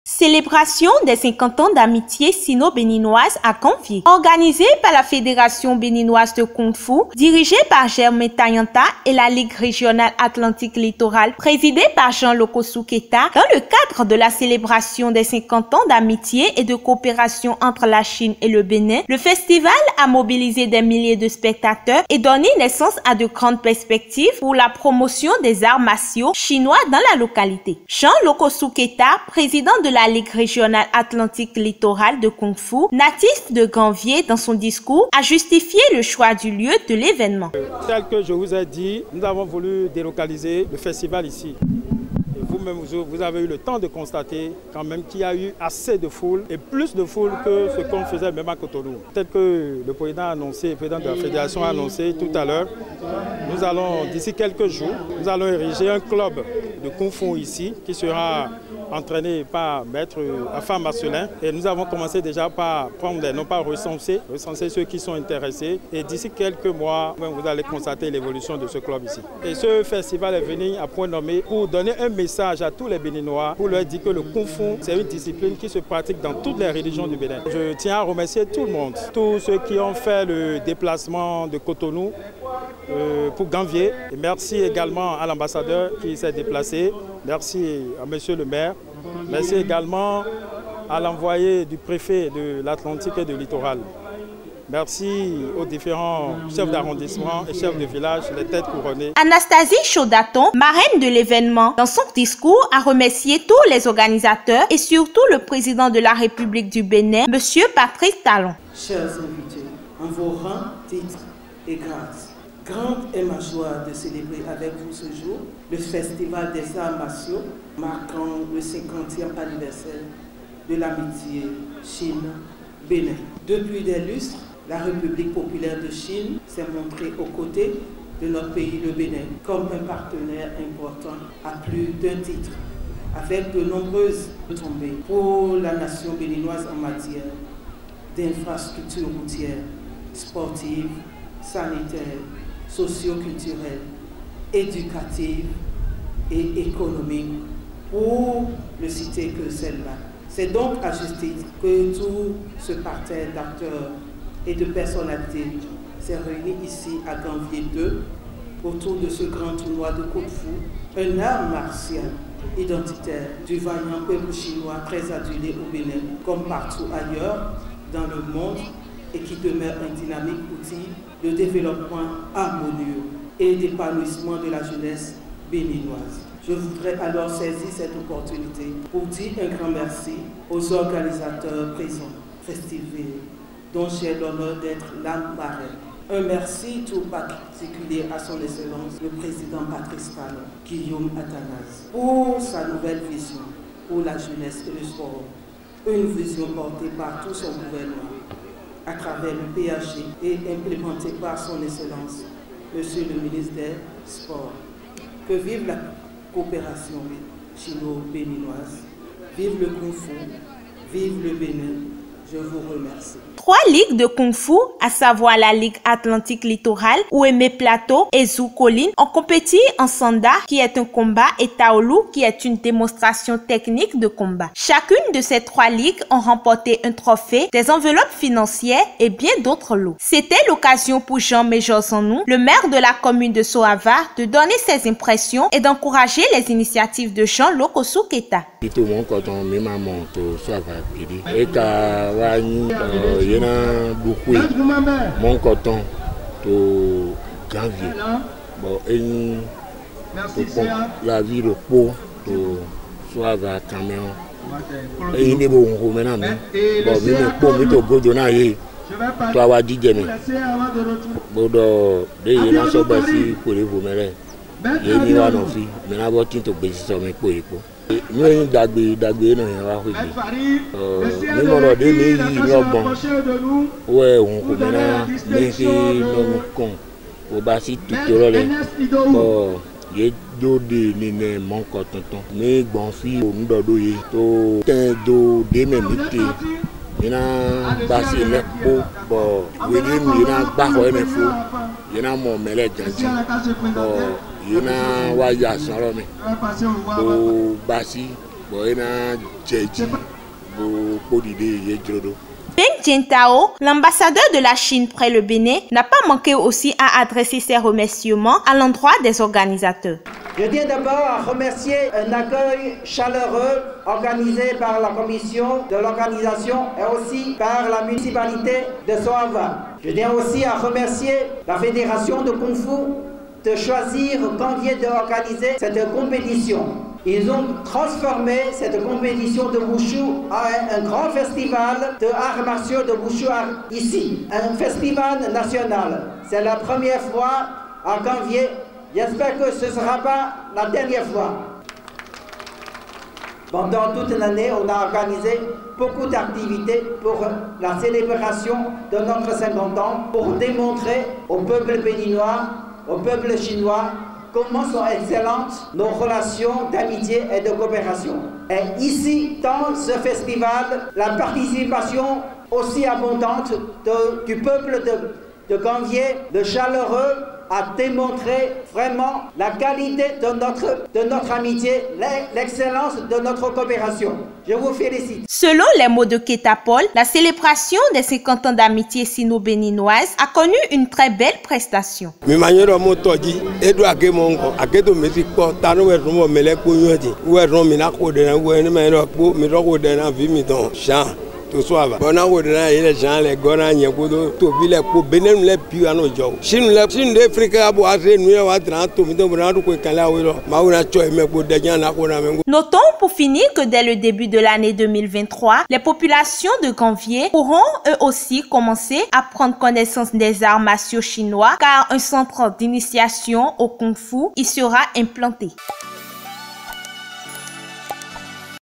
Célébration des 50 ans d'amitié sino-béninoise à Ganvié. Organisée par la Fédération béninoise de Kung Fu, dirigée par Germain Tayanta et la Ligue régionale Atlantique littorale, présidée par Jean Lokosu Keita, dans le cadre de la célébration des 50 ans d'amitié et de coopération entre la Chine et le Bénin, le festival a mobilisé des milliers de spectateurs et donné naissance à de grandes perspectives pour la promotion des arts martiaux chinois dans la localité. Jean Lokosu Keita, président de la Ligue régionale Atlantique littorale de Kung Fu, natif de Ganvié, dans son discours, a justifié le choix du lieu de l'événement. Tel que je vous ai dit, nous avons voulu délocaliser le festival ici. Et vous-même, vous avez eu le temps de constater quand même qu'il y a eu assez de foule et plus de foule que ce qu'on faisait même à Cotonou. Tel que le président a annoncé, le président de la fédération a annoncé tout à l'heure, nous allons, d'ici quelques jours, nous allons ériger un club de Kung Fu ici qui sera entraîné par maître Afam Marcelin. Et nous avons commencé déjà par prendre les noms, par recenser ceux qui sont intéressés. Et d'ici quelques mois, vous allez constater l'évolution de ce club ici. Et ce festival est venu à point nommé pour donner un message à tous les Béninois, pour leur dire que le Kung Fu, c'est une discipline qui se pratique dans toutes les religions du Bénin. Je tiens à remercier tout le monde, tous ceux qui ont fait le déplacement de Cotonou pour Ganvié. Et merci également à l'ambassadeur qui s'est déplacé. Merci à monsieur le maire. Merci également à l'envoyé du préfet de l'Atlantique et du littoral. Merci aux différents chefs d'arrondissement et chefs de village, les têtes couronnées. Anastasie Chaudaton, marraine de l'événement, dans son discours a remercié tous les organisateurs et surtout le président de la République du Bénin, M. Patrice Talon. Chers invités, en vos rangs, titres et grâces, grande est ma joie de célébrer avec vous ce jour le Festival des arts martiaux marquant le 50e anniversaire de l'amitié Chine-Bénin. Depuis des lustres, la République populaire de Chine s'est montrée aux côtés de notre pays, le Bénin, comme un partenaire important à plus d'un titre, avec de nombreuses retombées pour la nation béninoise en matière d'infrastructures routières, sportives, sanitaires, socio-culturelle, éducative et économique, pour ne citer que celle-là. C'est donc à juste titre que tout ce parterre d'acteurs et de personnalités s'est réuni ici à Ganvié 2 autour de ce grand tournoi de Kung Fu, un art martial identitaire du vaillant peuple chinois très adulé au Bénin comme partout ailleurs dans le monde et qui demeure un dynamique outil de développement harmonieux et d'épanouissement de la jeunesse béninoise. Je voudrais alors saisir cette opportunité pour dire un grand merci aux organisateurs présents, festiviers, dont j'ai l'honneur d'être l'âme marraine. Un merci tout particulier à son Excellence, le président Patrice Talon, Guillaume Athanase, pour sa nouvelle vision pour la jeunesse et le sport. Une vision portée par tout son gouvernement à travers le PAG et implémenté par son Excellence, Monsieur le ministre des Sports. Que vive la coopération chino-béninoise, vive le Kung Fu, vive le Bénin. Je vous remercie. 3 ligues de Kung Fu, à savoir la Ligue Atlantique littorale, Ouémé Plateau et Zou Colline, ont compéti en Sanda, qui est un combat, et Taolu, qui est une démonstration technique de combat. Chacune de ces 3 ligues ont remporté un trophée, des enveloppes financières et bien d'autres lots. C'était l'occasion pour Jean Méjor Sanou, le maire de la commune de Soava, de donner ses impressions et d'encourager les initiatives de Jean Lokosu Keita. Yena beaucoup mon coton to Ganvié bon la vie de Pau to Soava Cameroun et il est bon maintenant bon mais pour me to go dona yi to awa dijemi bodo de yena so basi pour les vous mêler yeni wa no fi me na bo tin to gbe si so me po epo nous dagbe no yan wa ko gbe ni mo lo de ni yi ogbon we ohun ko me na me fi no kon o ba si tutoro le bo ye do de ni ne mon ko tonton ni gbon fi o ndodo yi to ten do de me mite ina ba si le po bo we ni mi na gba ko ene fo ina mo mele janji bo yena wa ya sọ̀rọ̀ mi o basi Peng Jiantao, l'ambassadeur de la Chine près le Bénin, n'a pas manqué aussi à adresser ses remerciements à l'endroit des organisateurs. Je tiens d'abord à remercier un accueil chaleureux organisé par la commission de l'organisation et aussi par la municipalité de Soava. Je tiens aussi à remercier la fédération de Kung Fu de choisir Canvier d'organiser cette compétition. Ils ont transformé cette compétition de Wushu en un grand festival de arts martiaux de Wushu ici, un festival national. C'est la première fois à Canvier. J'espère que ce ne sera pas la dernière fois. Pendant toute l'année, on a organisé beaucoup d'activités pour la célébration de notre 50 ans, pour démontrer au peuple béninois, au peuple chinois, comment sont excellentes nos relations d'amitié et de coopération. Et ici, dans ce festival, la participation aussi abondante du peuple de Canvier, de chaleureux, a démontré vraiment la qualité de notre amitié, l'excellence de notre coopération. Je vous félicite. Selon les mots de Keita Paul, la célébration des 50 ans d'amitié sino-béninoise a connu une très belle prestation. To so ava bona wo de na ile jan le gona nye ko to bi le ko benem le pi ano jo shin de Africa bo ase nu ya wa tran to mi to bona ko kala wo lo ma wo na cho me ko de jan na ko na me. Notons pour finir que dès le début de l'année 2023, les populations de Canvier pourront eux aussi commencer à prendre connaissance des arts martiaux chinois car un centre d'initiation au Kung Fu y sera implanté.